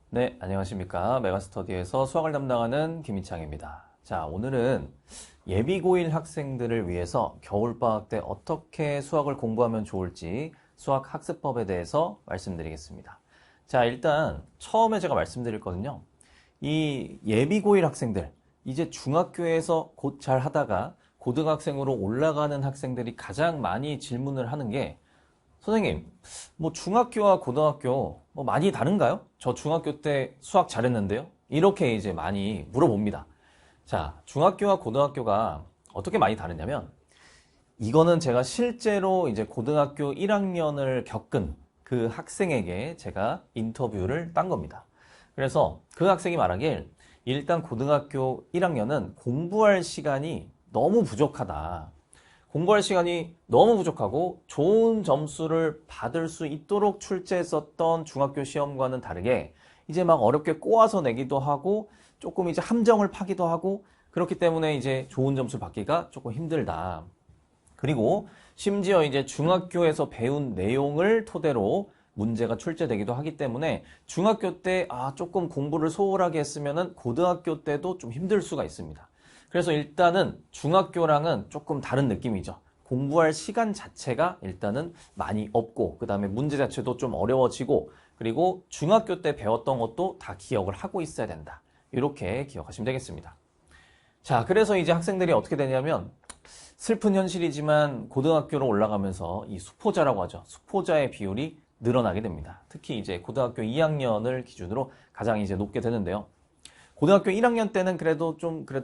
네, 안녕하십니까. 메가스터디에서 수학을 담당하는 김희창입니다. 자, 오늘은 예비고1 학생들을 위해서 겨울방학 때 어떻게 수학을 공부하면 좋을지 수학 학습법에 대해서 말씀드리겠습니다. 자, 일단 처음에 제가 말씀드렸거든요. 이 예비고1 학생들, 이제 중학교에서 곧 잘 하다가 고등학생으로 올라가는 학생들이 가장 많이 질문을 하는 게 선생님, 뭐 중학교와 고등학교 뭐 많이 다른가요? 저 중학교 때 수학 잘했는데요? 이렇게 이제 많이 물어봅니다. 자, 중학교와 고등학교가 어떻게 많이 다르냐면 이거는 제가 실제로 이제 고등학교 1학년을 겪은 그 학생에게 제가 인터뷰를 딴 겁니다. 그래서 그 학생이 말하길 일단 고등학교 1학년은 공부할 시간이 너무 부족하다. 공부할 시간이 너무 부족하고 좋은 점수를 받을 수 있도록 출제했었던 중학교 시험과는 다르게 이제 막 어렵게 꼬아서 내기도 하고 조금 이제 함정을 파기도 하고 그렇기 때문에 이제 좋은 점수 받기가 조금 힘들다. 그리고 심지어 이제 중학교에서 배운 내용을 토대로 문제가 출제되기도 하기 때문에 중학교 때 조금 공부를 소홀하게 했으면은 고등학교 때도 좀 힘들 수가 있습니다. 그래서 일단은 중학교랑은 조금 다른 느낌이죠. 공부할 시간 자체가 일단은 많이 없고 그 다음에 문제 자체도 좀 어려워지고 그리고 중학교 때 배웠던 것도 다 기억을 하고 있어야 된다. 이렇게 기억하시면 되겠습니다. 자, 그래서 이제 학생들이 어떻게 되냐면 슬픈 현실이지만 고등학교로 올라가면서 이 수포자라고 하죠. 수포자의 비율이 늘어나게 됩니다. 특히 이제 고등학교 2학년을 기준으로 가장 이제 높게 되는데요. 고등학교 1학년 때는 그래도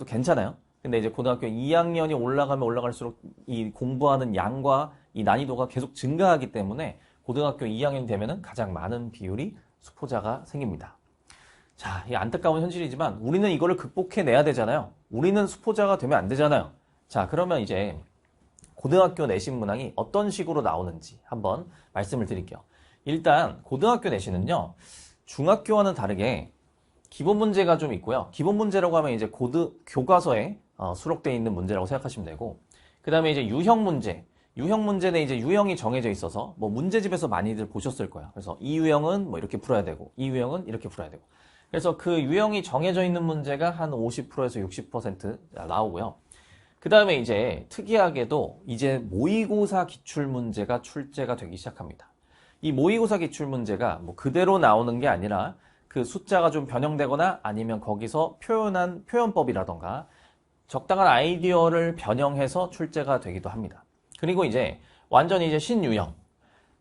괜찮아요. 근데 이제 고등학교 2학년이 올라가면 올라갈수록 이 공부하는 양과 이 난이도가 계속 증가하기 때문에 고등학교 2학년 되면은 가장 많은 비율이 수포자가 생깁니다. 자, 이 안타까운 현실이지만 우리는 이거를 극복해내야 되잖아요. 우리는 수포자가 되면 안 되잖아요. 자, 그러면 이제 고등학교 내신 문항이 어떤 식으로 나오는지 한번 말씀을 드릴게요. 일단 고등학교 내신은요, 중학교와는 다르게 기본 문제가 좀 있고요. 기본 문제라고 하면 이제 교과서에 수록되어 있는 문제라고 생각하시면 되고, 그 다음에 이제 유형 문제. 유형 문제는 이제 유형이 정해져 있어서 뭐 문제집에서 많이들 보셨을 거예요. 그래서 이 유형은 뭐 이렇게 풀어야 되고, 이 유형은 이렇게 풀어야 되고. 그래서 그 유형이 정해져 있는 문제가 한 50%에서 60% 나오고요. 그 다음에 이제 특이하게도 이제 모의고사 기출문제가 출제가 되기 시작합니다. 이 모의고사 기출문제가 뭐 그대로 나오는 게 아니라 그 숫자가 좀 변형되거나 아니면 거기서 표현한 표현법이라던가 적당한 아이디어를 변형해서 출제가 되기도 합니다. 그리고 이제 완전히 이제 신유형.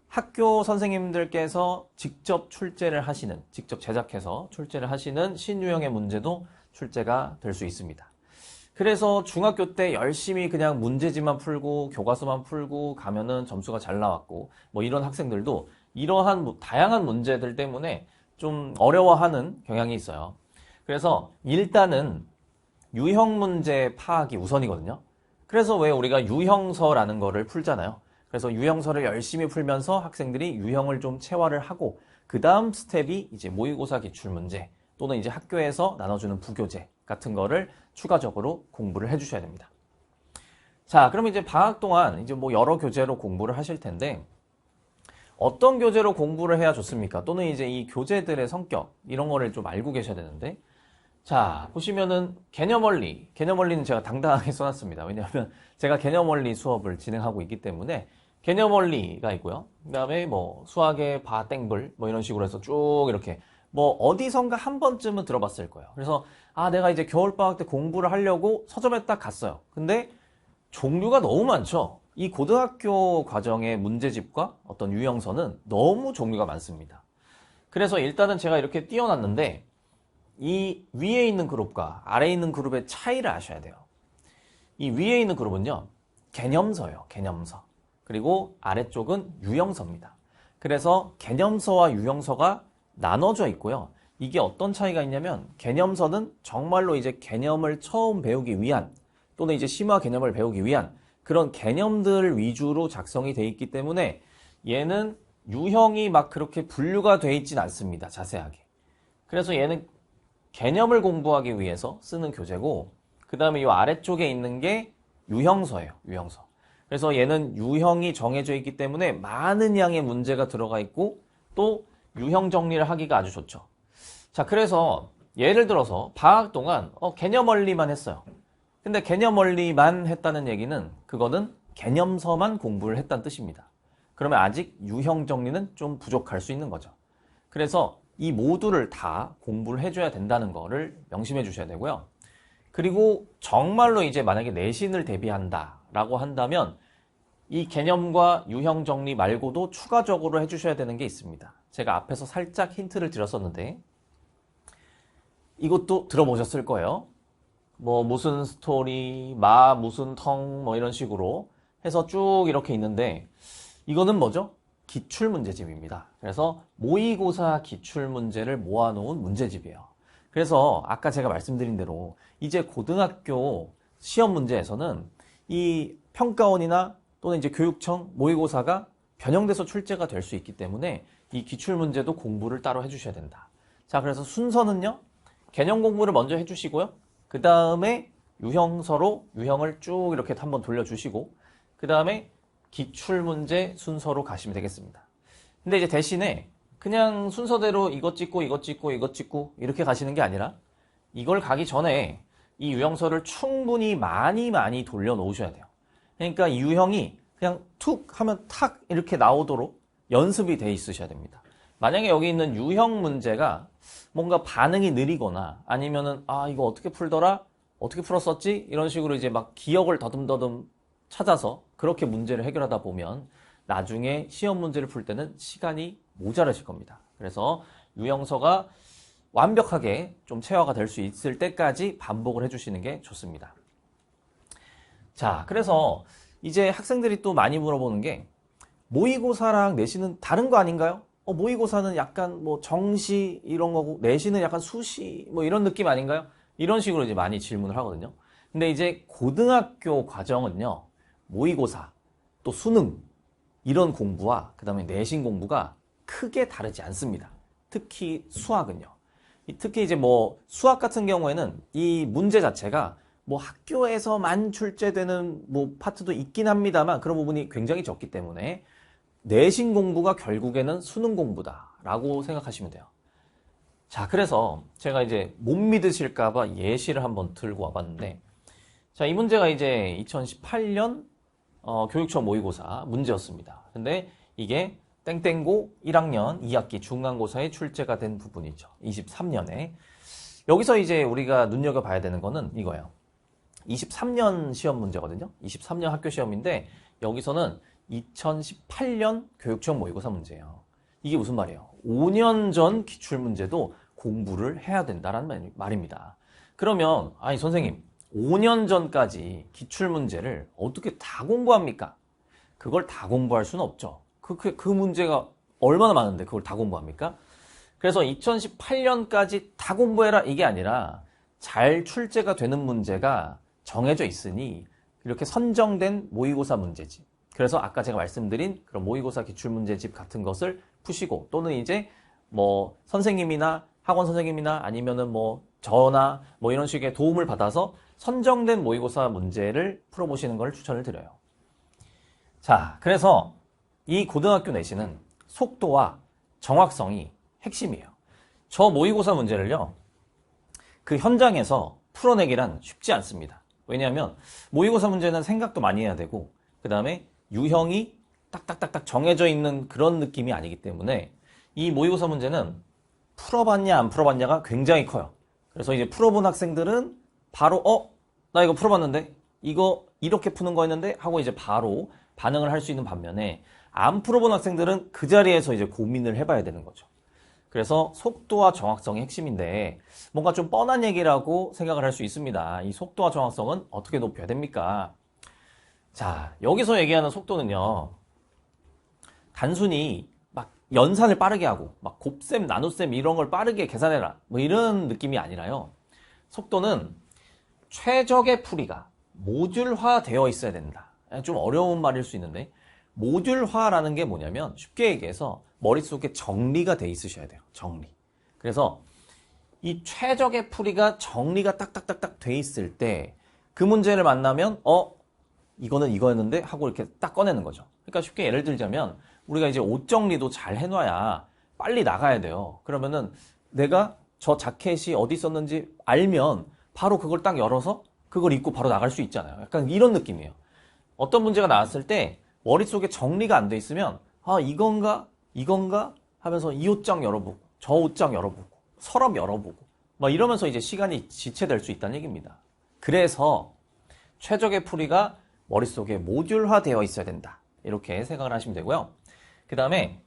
학교 선생님들께서 직접 직접 제작해서 출제를 하시는 신유형의 문제도 출제가 될 수 있습니다. 그래서 중학교 때 열심히 그냥 문제집만 풀고 교과서만 풀고 가면은 점수가 잘 나왔고 뭐 이런 학생들도 이러한 다양한 문제들 때문에 좀 어려워하는 경향이 있어요. 그래서 일단은 유형 문제 파악이 우선이거든요. 그래서 왜 우리가 유형서라는 거를 풀잖아요. 그래서 유형서를 열심히 풀면서 학생들이 유형을 좀 체화를 하고 그 다음 스텝이 이제 모의고사 기출문제 또는 이제 학교에서 나눠주는 부교재 같은 거를 추가적으로 공부를 해주셔야 됩니다. 자, 그럼 이제 방학 동안 이제 뭐 여러 교재로 공부를 하실 텐데 어떤 교재로 공부를 해야 좋습니까? 또는 이제 이 교재들의 성격 이런 거를 좀 알고 계셔야 되는데 자, 보시면은 개념원리는 제가 당당하게 써놨습니다. 왜냐하면 제가 개념원리 수업을 진행하고 있기 때문에 개념원리가 있고요. 그 다음에 뭐 수학의 바 땡불 뭐 이런 식으로 해서 쭉 이렇게 뭐 어디선가 한 번쯤은 들어봤을 거예요. 그래서 내가 이제 겨울방학 때 공부를 하려고 서점에 딱 갔어요. 근데 종류가 너무 많죠. 이 고등학교 과정의 문제집과 어떤 유형서는 너무 종류가 많습니다. 그래서 일단은 제가 이렇게 띄워놨는데 이 위에 있는 그룹과 아래에 있는 그룹의 차이를 아셔야 돼요. 이 위에 있는 그룹은요, 개념서예요, 개념서. 그리고 아래쪽은 유형서입니다. 그래서 개념서와 유형서가 나눠져 있고요. 이게 어떤 차이가 있냐면 개념서는 정말로 이제 개념을 처음 배우기 위한 또는 이제 심화 개념을 배우기 위한 그런 개념들 위주로 작성이 돼 있기 때문에 얘는 유형이 막 그렇게 분류가 돼 있진 않습니다. 자세하게. 그래서 얘는 개념을 공부하기 위해서 쓰는 교재고 그 다음에 이 아래쪽에 있는 게 유형서예요. 유형서. 그래서 얘는 유형이 정해져 있기 때문에 많은 양의 문제가 들어가 있고 또 유형 정리를 하기가 아주 좋죠. 자, 그래서 예를 들어서 방학 동안 개념 원리만 했어요. 근데 개념 원리만 했다는 얘기는 그거는 개념서만 공부를 했다는 뜻입니다. 그러면 아직 유형 정리는 좀 부족할 수 있는 거죠. 그래서 이 모두를 다 공부를 해줘야 된다는 거를 명심해 주셔야 되고요. 그리고 정말로 이제 만약에 내신을 대비한다 라고 한다면 이 개념과 유형 정리 말고도 추가적으로 해주셔야 되는 게 있습니다. 제가 앞에서 살짝 힌트를 드렸었는데 이것도 들어보셨을 거예요. 뭐 무슨 스토리, 무슨 텅 뭐 이런 식으로 해서 쭉 이렇게 있는데 이거는 뭐죠? 기출문제집입니다. 그래서 모의고사 기출문제를 모아놓은 문제집이에요. 그래서 아까 제가 말씀드린 대로 이제 고등학교 시험 문제에서는 이 평가원이나 또는 이제 교육청 모의고사가 변형돼서 출제가 될 수 있기 때문에 이 기출문제도 공부를 따로 해주셔야 된다. 자, 그래서 순서는요. 개념 공부를 먼저 해주시고요. 그 다음에 유형서로 유형을 쭉 이렇게 한번 돌려주시고 그 다음에 기출문제 순서로 가시면 되겠습니다. 근데 이제 대신에 그냥 순서대로 이것 찍고 이것 찍고 이것 찍고 이렇게 가시는 게 아니라 이걸 가기 전에 이 유형서를 충분히 많이 돌려 놓으셔야 돼요. 그러니까 이 유형이 그냥 툭 하면 탁 이렇게 나오도록 연습이 돼 있으셔야 됩니다. 만약에 여기 있는 유형 문제가 뭔가 반응이 느리거나 아니면은 이거 어떻게 풀더라? 어떻게 풀었었지? 이런 식으로 이제 막 기억을 더듬더듬 찾아서 그렇게 문제를 해결하다 보면 나중에 시험 문제를 풀 때는 시간이 모자라실 겁니다. 그래서 유형서가 완벽하게 좀 체화가 될 수 있을 때까지 반복을 해주시는 게 좋습니다. 자, 그래서 이제 학생들이 또 많이 물어보는 게 모의고사랑 내신은 다른 거 아닌가요? 모의고사는 약간 뭐 정시 이런 거고 내신은 약간 수시 뭐 이런 느낌 아닌가요? 이런 식으로 이제 많이 질문을 하거든요. 근데 이제 고등학교 과정은요. 모의고사, 또 수능 이런 공부와 그 다음에 내신 공부가 크게 다르지 않습니다. 특히 수학은요. 특히 이제 뭐 수학 같은 경우에는 이 문제 자체가 뭐 학교에서만 출제되는 뭐 파트도 있긴 합니다만 그런 부분이 굉장히 적기 때문에 내신 공부가 결국에는 수능 공부다라고 생각하시면 돼요. 자, 그래서 제가 이제 못 믿으실까봐 예시를 한번 들고 와봤는데, 자, 이 문제가 이제 2018년 교육청 모의고사 문제였습니다. 근데 이게 땡땡고 1학년 2학기 중간고사에 출제가 된 부분이죠. 23년에. 여기서 이제 우리가 눈여겨봐야 되는 거는 이거예요. 23년 시험 문제거든요. 23년 학교 시험인데 여기서는 2018년 교육청 모의고사 문제예요. 이게 무슨 말이에요? 5년 전 기출문제도 공부를 해야 된다는 말입니다. 그러면 아니 선생님 5년 전까지 기출문제를 어떻게 다 공부합니까? 그걸 다 공부할 수는 없죠. 그 문제가 얼마나 많은데 그걸 다 공부합니까? 그래서 2018년까지 다 공부해라 이게 아니라 잘 출제가 되는 문제가 정해져 있으니 이렇게 선정된 모의고사 문제집. 그래서 아까 제가 말씀드린 그런 모의고사 기출문제집 같은 것을 푸시고 또는 이제 뭐 선생님이나 학원 선생님이나 아니면은 뭐 저나 뭐 이런 식의 도움을 받아서 선정된 모의고사 문제를 풀어보시는 걸 추천을 드려요. 자, 그래서 이 고등학교 내신은 속도와 정확성이 핵심이에요. 저 모의고사 문제를요, 그 현장에서 풀어내기란 쉽지 않습니다. 왜냐하면 모의고사 문제는 생각도 많이 해야 되고 그 다음에 유형이 딱딱딱딱 정해져 있는 그런 느낌이 아니기 때문에 이 모의고사 문제는 풀어봤냐 안 풀어봤냐가 굉장히 커요. 그래서 이제 풀어본 학생들은 바로 나 이거 풀어봤는데 이거 이렇게 푸는 거였는데 하고 이제 바로 반응을 할 수 있는 반면에 안 풀어본 학생들은 그 자리에서 이제 고민을 해봐야 되는 거죠. 그래서 속도와 정확성이 핵심인데 뭔가 좀 뻔한 얘기라고 생각을 할 수 있습니다. 이 속도와 정확성은 어떻게 높여야 됩니까? 자, 여기서 얘기하는 속도는요. 단순히 막 연산을 빠르게 하고 막 곱셈, 나눗셈 이런 걸 빠르게 계산해라 뭐 이런 느낌이 아니라요. 속도는 최적의 풀이가 모듈화 되어 있어야 된다. 좀 어려운 말일 수 있는데 모듈화라는 게 뭐냐면 쉽게 얘기해서 머릿속에 정리가 돼 있으셔야 돼요. 정리. 그래서 이 최적의 풀이가 정리가 딱딱딱딱 돼 있을 때 그 문제를 만나면 이거는 이거였는데 하고 이렇게 딱 꺼내는 거죠. 그러니까 쉽게 예를 들자면 우리가 이제 옷 정리도 잘 해놔야 빨리 나가야 돼요. 그러면은 내가 저 자켓이 어디 있었는지 알면 바로 그걸 딱 열어서 그걸 입고 바로 나갈 수 있잖아요. 약간 이런 느낌이에요. 어떤 문제가 나왔을 때 머릿속에 정리가 안 돼 있으면 아 이건가 하면서 이 옷장 열어보고 저 옷장 열어보고 서랍 열어보고 막 이러면서 이제 시간이 지체될 수 있다는 얘기입니다. 그래서 최적의 풀이가 머릿속에 모듈화되어 있어야 된다. 이렇게 생각을 하시면 되고요. 그 다음에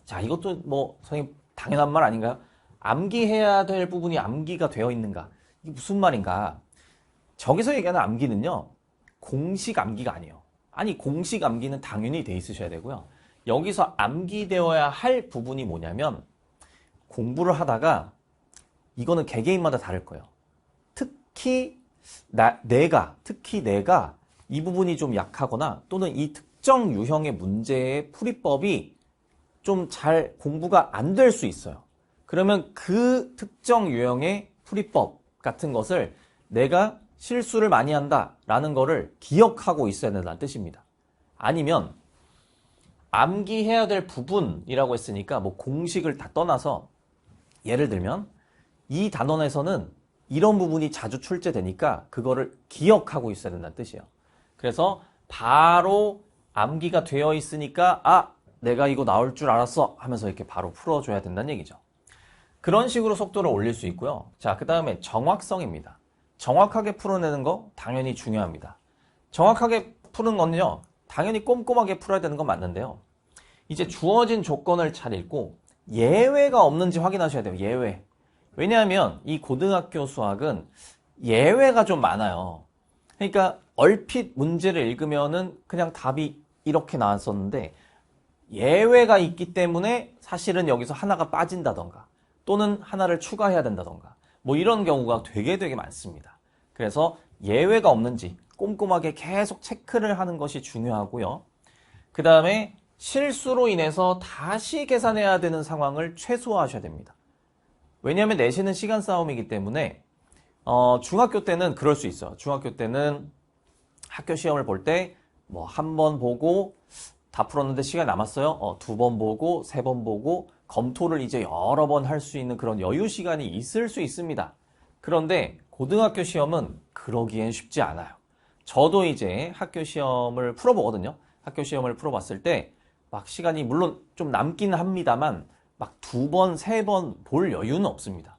자 이것도 뭐 선생님 당연한 말 아닌가요? 암기해야 될 부분이 암기가 되어 있는가? 이게 무슨 말인가? 저기서 얘기하는 암기는요. 공식 암기가 아니에요. 아니 공식 암기는 당연히 돼 있으셔야 되고요. 여기서 암기되어야 할 부분이 뭐냐면 공부를 하다가 이거는 개개인마다 다를 거예요. 특히 내가 이 부분이 좀 약하거나 또는 이 특정 유형의 문제의 풀이법이 좀 잘 공부가 안 될 수 있어요. 그러면 그 특정 유형의 풀이법 같은 것을 내가 실수를 많이 한다라는 거를 기억하고 있어야 된다는 뜻입니다. 아니면 암기해야 될 부분이라고 했으니까 뭐 공식을 다 떠나서 예를 들면 이 단원에서는 이런 부분이 자주 출제되니까 그거를 기억하고 있어야 된다는 뜻이에요. 그래서 바로 암기가 되어 있으니까 아 내가 이거 나올 줄 알았어 하면서 이렇게 바로 풀어줘야 된다는 얘기죠. 그런 식으로 속도를 올릴 수 있고요. 자, 그 다음에 정확성입니다. 정확하게 풀어내는 거 당연히 중요합니다. 정확하게 푸는 거는요. 당연히 꼼꼼하게 풀어야 되는 건 맞는데요. 이제 주어진 조건을 잘 읽고 예외가 없는지 확인하셔야 돼요. 예외. 왜냐하면 이 고등학교 수학은 예외가 좀 많아요. 그러니까 얼핏 문제를 읽으면은 그냥 답이 이렇게 나왔었는데 예외가 있기 때문에 사실은 여기서 하나가 빠진다던가 또는 하나를 추가해야 된다던가 뭐 이런 경우가 되게 많습니다. 그래서 예외가 없는지 꼼꼼하게 계속 체크를 하는 것이 중요하고요. 그 다음에 실수로 인해서 다시 계산해야 되는 상황을 최소화하셔야 됩니다. 왜냐하면 내신은 시간 싸움이기 때문에 중학교 때는 그럴 수 있어요. 중학교 때는 학교 시험을 볼 때 뭐 한 번 보고 다 풀었는데 시간이 남았어요. 2번 보고 3번 보고 검토를 이제 여러 번 할 수 있는 그런 여유 시간이 있을 수 있습니다. 그런데 고등학교 시험은 그러기엔 쉽지 않아요. 저도 이제 학교 시험을 풀어보거든요. 학교 시험을 풀어봤을 때 막 시간이 물론 좀 남긴 합니다만 막 2번, 3번 볼 여유는 없습니다.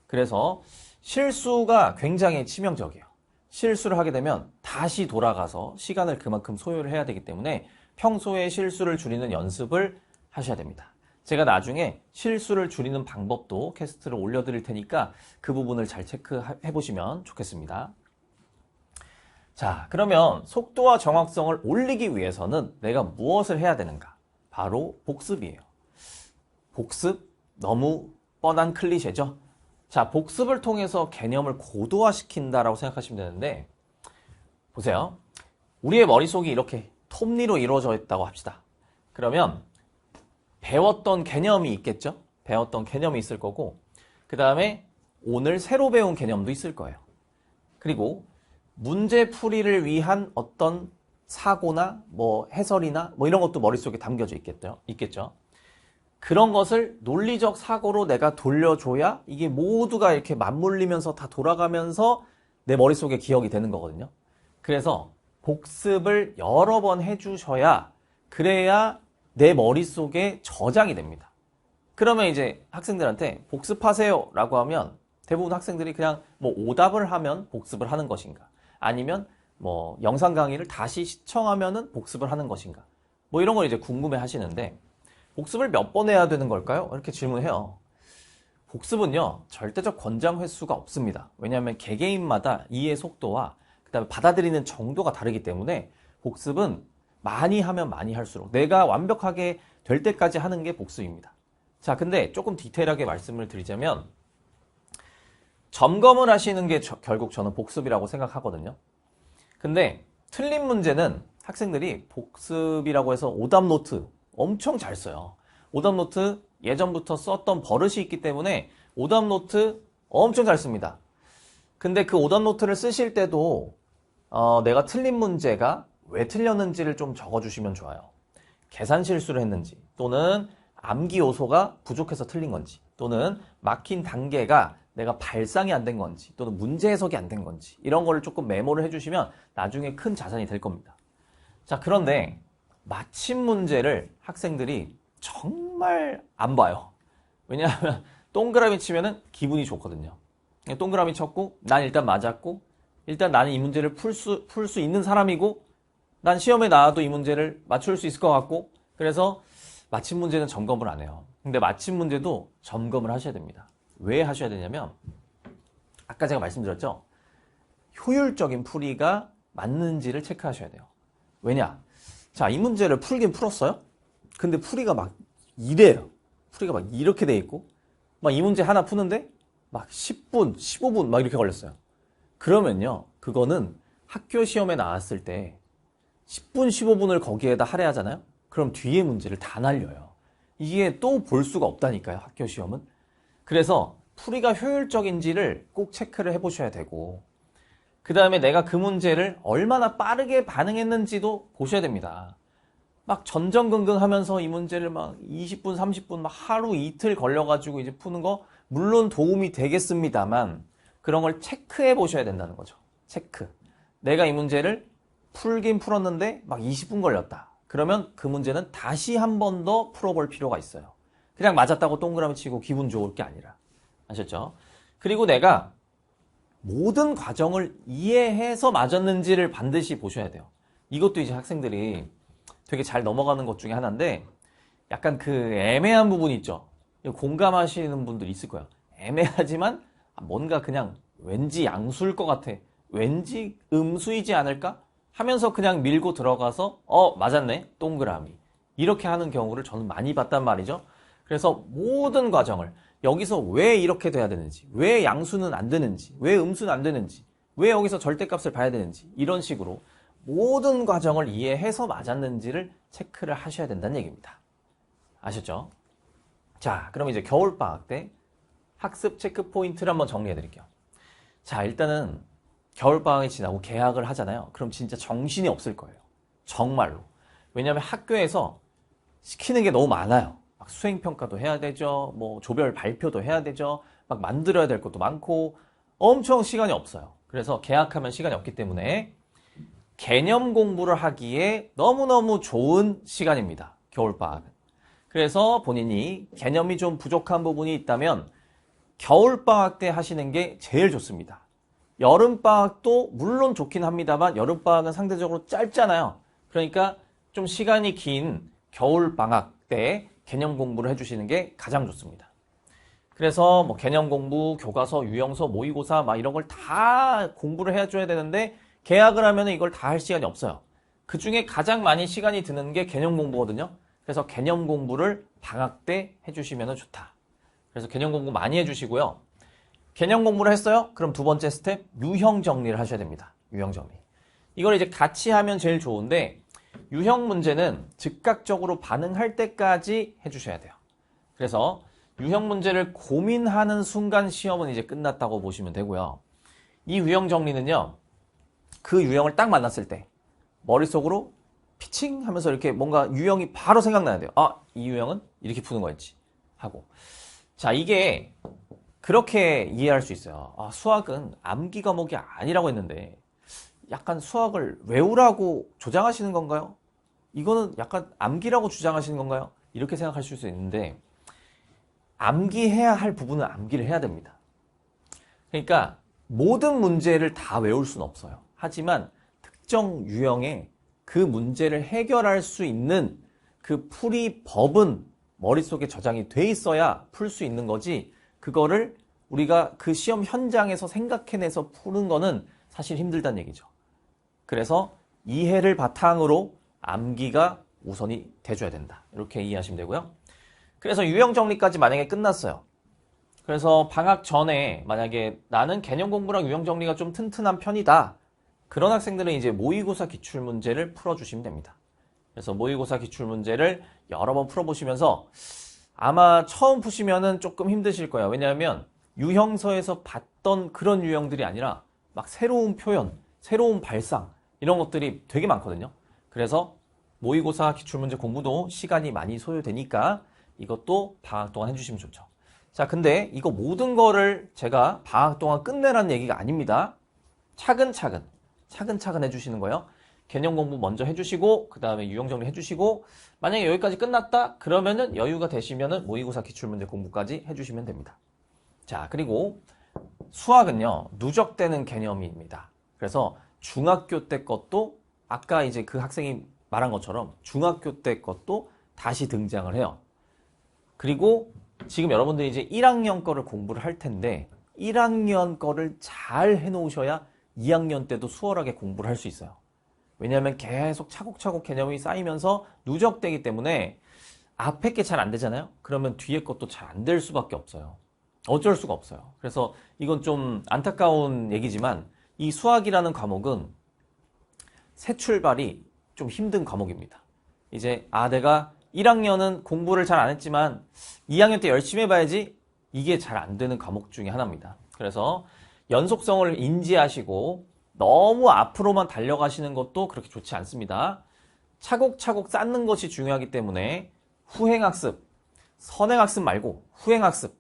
그래서 실수가 굉장히 치명적이에요. 실수를 하게 되면 다시 돌아가서 시간을 그만큼 소요를 해야 되기 때문에 평소에 실수를 줄이는 연습을 하셔야 됩니다. 제가 나중에 실수를 줄이는 방법도 캐스트를 올려드릴 테니까 그 부분을 잘 체크해 보시면 좋겠습니다. 자, 그러면 속도와 정확성을 올리기 위해서는 내가 무엇을 해야 되는가? 바로 복습이에요. 복습? 너무 뻔한 클리셰죠? 자, 복습을 통해서 개념을 고도화시킨다라고 생각하시면 되는데 보세요. 우리의 머릿속이 이렇게 톱니로 이루어져 있다고 합시다. 그러면 배웠던 개념이 있겠죠? 배웠던 개념이 있을 거고 그 다음에 오늘 새로 배운 개념도 있을 거예요. 그리고 문제 풀이를 위한 어떤 사고나 뭐 해설이나 뭐 이런 것도 머릿속에 담겨져 있겠죠. 그런 것을 논리적 사고로 내가 돌려줘야 이게 모두가 이렇게 맞물리면서 다 돌아가면서 내 머릿속에 기억이 되는 거거든요. 그래서 복습을 여러 번 해주셔야 그래야 내 머릿속에 저장이 됩니다. 그러면 이제 학생들한테 복습하세요 라고 하면 대부분 학생들이 그냥 뭐 오답을 하면 복습을 하는 것인가 아니면 뭐 영상 강의를 다시 시청하면은 복습을 하는 것인가 뭐 이런 걸 이제 궁금해 하시는데 복습을 몇 번 해야 되는 걸까요? 이렇게 질문해요. 복습은요 절대적 권장 횟수가 없습니다. 왜냐하면 개개인마다 이해 속도와 그 다음에 받아들이는 정도가 다르기 때문에 복습은 많이 하면 많이 할수록 내가 완벽하게 될 때까지 하는 게 복습입니다. 자, 근데 조금 디테일하게 말씀을 드리자면 점검을 하시는 게 결국 저는 복습이라고 생각하거든요. 근데 틀린 문제는 학생들이 복습이라고 해서 오답 노트 엄청 잘 써요. 오답 노트 예전부터 썼던 버릇이 있기 때문에 오답 노트 엄청 잘 씁니다. 근데 그 오답 노트를 쓰실 때도 내가 틀린 문제가 왜 틀렸는지를 좀 적어주시면 좋아요. 계산 실수를 했는지 또는 암기 요소가 부족해서 틀린 건지 또는 막힌 단계가 내가 발상이 안 된 건지 또는 문제 해석이 안 된 건지 이런 거를 조금 메모를 해주시면 나중에 큰 자산이 될 겁니다. 자, 그런데 맞힌 문제를 학생들이 정말 안 봐요. 왜냐하면 동그라미 치면은 기분이 좋거든요. 동그라미 쳤고 난 일단 맞았고 일단 나는 이 문제를 풀 수 있는 사람이고 난 시험에 나와도 이 문제를 맞출 수 있을 것 같고 그래서 맞힌 문제는 점검을 안 해요. 근데 맞힌 문제도 점검을 하셔야 됩니다. 왜 하셔야 되냐면 아까 제가 말씀드렸죠. 효율적인 풀이가 맞는지를 체크하셔야 돼요. 왜냐? 자, 이 문제를 풀긴 풀었어요? 근데 풀이가 막 이래요. 풀이가 막 이렇게 돼 있고 막 이 문제 하나 푸는데 막 10분, 15분 막 이렇게 걸렸어요. 그러면요. 그거는 학교 시험에 나왔을 때 10분, 15분을 거기에다 할애하잖아요? 그럼 뒤에 문제를 다 날려요. 이게 또 볼 수가 없다니까요. 학교 시험은. 그래서 풀이가 효율적인지를 꼭 체크를 해보셔야 되고 그 다음에 내가 그 문제를 얼마나 빠르게 반응했는지도 보셔야 됩니다. 막 전전긍긍 하면서 이 문제를 막 20분, 30분, 막 하루 이틀 걸려가지고 이제 푸는 거 물론 도움이 되겠습니다만 그런 걸 체크해 보셔야 된다는 거죠. 체크. 내가 이 문제를 풀긴 풀었는데 막 20분 걸렸다. 그러면 그 문제는 다시 한 번 더 풀어볼 필요가 있어요. 그냥 맞았다고 동그라미 치고 기분 좋을 게 아니라. 아셨죠? 그리고 내가 모든 과정을 이해해서 맞았는지를 반드시 보셔야 돼요. 이것도 이제 학생들이 되게 잘 넘어가는 것 중에 하나인데 약간 그 애매한 부분이 있죠. 공감하시는 분들이 있을 거예요. 애매하지만 뭔가 그냥 왠지 양수일 것 같아. 왠지 음수이지 않을까? 하면서 그냥 밀고 들어가서 맞았네. 동그라미. 이렇게 하는 경우를 저는 많이 봤단 말이죠. 그래서 모든 과정을 여기서 왜 이렇게 돼야 되는지, 왜 양수는 안 되는지, 왜 음수는 안 되는지, 왜 여기서 절대값을 봐야 되는지 이런 식으로 모든 과정을 이해해서 맞았는지를 체크를 하셔야 된다는 얘기입니다. 아셨죠? 자, 그럼 이제 겨울방학 때 학습 체크 포인트를 한번 정리해 드릴게요. 자, 일단은 겨울방학이 지나고 개학을 하잖아요. 그럼 진짜 정신이 없을 거예요. 정말로. 왜냐하면 학교에서 시키는 게 너무 많아요. 막 수행평가도 해야 되죠. 뭐 조별 발표도 해야 되죠. 막 만들어야 될 것도 많고 엄청 시간이 없어요. 그래서 개학하면 시간이 없기 때문에 개념 공부를 하기에 너무너무 좋은 시간입니다. 겨울방학은. 그래서 본인이 개념이 좀 부족한 부분이 있다면 겨울방학 때 하시는 게 제일 좋습니다. 여름방학도 물론 좋긴 합니다만 여름방학은 상대적으로 짧잖아요. 그러니까 좀 시간이 긴 겨울방학 때 개념 공부를 해주시는 게 가장 좋습니다. 그래서 뭐 개념 공부, 교과서, 유형서, 모의고사 막 이런 걸 다 공부를 해줘야 되는데 개학을 하면 이걸 다 할 시간이 없어요. 그 중에 가장 많이 시간이 드는 게 개념 공부거든요. 그래서 개념 공부를 방학 때 해주시면 좋다. 그래서 개념 공부 많이 해주시고요. 개념 공부를 했어요? 그럼 두 번째 스텝, 유형 정리를 하셔야 됩니다. 유형 정리. 이걸 이제 같이 하면 제일 좋은데 유형 문제는 즉각적으로 반응할 때까지 해주셔야 돼요. 그래서 유형 문제를 고민하는 순간 시험은 이제 끝났다고 보시면 되고요. 이 유형 정리는요. 그 유형을 딱 만났을 때 머릿속으로 피칭 하면서 이렇게 뭔가 유형이 바로 생각나야 돼요. 이 유형은 이렇게 푸는 거였지 하고. 자, 이게 그렇게 이해할 수 있어요. 수학은 암기 과목이 아니라고 했는데 약간 수학을 외우라고 조장하시는 건가요? 이거는 약간 암기라고 주장하시는 건가요? 이렇게 생각하실 수 있는데 암기해야 할 부분은 암기를 해야 됩니다. 그러니까 모든 문제를 다 외울 수는 없어요. 하지만 특정 유형의 그 문제를 해결할 수 있는 그 풀이 법은 머릿속에 저장이 돼 있어야 풀 수 있는 거지 그거를 우리가 그 시험 현장에서 생각해내서 푸는 거는 사실 힘들다는 얘기죠. 그래서 이해를 바탕으로 암기가 우선이 돼줘야 된다. 이렇게 이해하시면 되고요. 그래서 유형 정리까지 만약에 끝났어요. 그래서 방학 전에 만약에 나는 개념 공부랑 유형 정리가 좀 튼튼한 편이다. 그런 학생들은 이제 모의고사 기출문제를 풀어주시면 됩니다. 그래서 모의고사 기출문제를 여러 번 풀어보시면서 아마 처음 푸시면은 조금 힘드실 거예요. 왜냐하면 유형서에서 봤던 그런 유형들이 아니라 막 새로운 표현, 새로운 발상 이런 것들이 되게 많거든요. 그래서 모의고사 기출문제 공부도 시간이 많이 소요되니까 이것도 방학 동안 해주시면 좋죠. 자, 근데 이거 모든 거를 제가 방학 동안 끝내라는 얘기가 아닙니다. 차근차근 해주시는 거예요. 개념 공부 먼저 해주시고, 그 다음에 유형 정리 해주시고, 만약에 여기까지 끝났다? 그러면은 여유가 되시면은 모의고사 기출문제 공부까지 해주시면 됩니다. 자, 그리고 수학은요, 누적되는 개념입니다. 그래서 중학교 때 것도 아까 이제 그 학생이 말한 것처럼 중학교 때 것도 다시 등장을 해요. 그리고 지금 여러분들이 이제 1학년 거를 공부를 할 텐데 1학년 거를 잘 해놓으셔야 2학년 때도 수월하게 공부를 할 수 있어요. 왜냐하면 계속 차곡차곡 개념이 쌓이면서 누적되기 때문에 앞에 게 잘 안 되잖아요. 그러면 뒤에 것도 잘 안 될 수밖에 없어요. 어쩔 수가 없어요. 그래서 이건 좀 안타까운 얘기지만 이 수학이라는 과목은 새 출발이 좀 힘든 과목입니다. 이제 내가 1학년은 공부를 잘 안 했지만 2학년 때 열심히 해봐야지, 이게 잘 안 되는 과목 중에 하나입니다. 그래서 연속성을 인지하시고 너무 앞으로만 달려가시는 것도 그렇게 좋지 않습니다. 차곡차곡 쌓는 것이 중요하기 때문에 후행학습, 선행학습 말고 후행학습,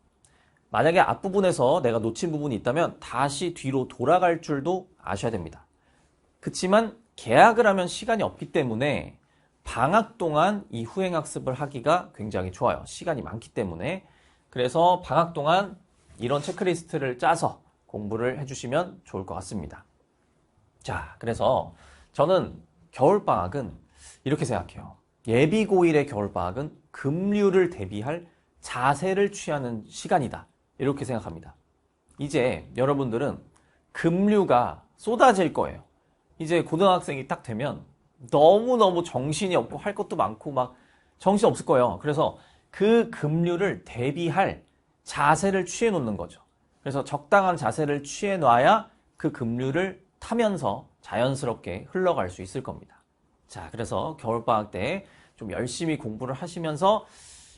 만약에 앞부분에서 내가 놓친 부분이 있다면 다시 뒤로 돌아갈 줄도 아셔야 됩니다. 그치만 개학을 하면 시간이 없기 때문에 방학 동안 이 후행학습을 하기가 굉장히 좋아요. 시간이 많기 때문에. 그래서 방학 동안 이런 체크리스트를 짜서 공부를 해주시면 좋을 것 같습니다. 자, 그래서 저는 겨울방학은 이렇게 생각해요. 예비고1의 겨울방학은 급류를 대비할 자세를 취하는 시간이다. 이렇게 생각합니다. 이제 여러분들은 급류가 쏟아질 거예요. 이제 고등학생이 딱 되면 너무너무 정신이 없고 할 것도 많고 막 정신 없을 거예요. 그래서 그 급류를 대비할 자세를 취해 놓는 거죠. 그래서 적당한 자세를 취해 놔야 그 급류를 타면서 자연스럽게 흘러갈 수 있을 겁니다. 자, 그래서 겨울방학 때 좀 열심히 공부를 하시면서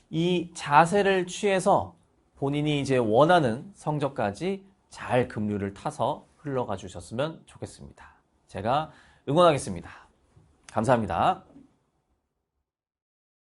이 자세를 취해서 본인이 이제 원하는 성적까지 잘 급류를 타서 흘러가 주셨으면 좋겠습니다. 제가 응원하겠습니다. 감사합니다.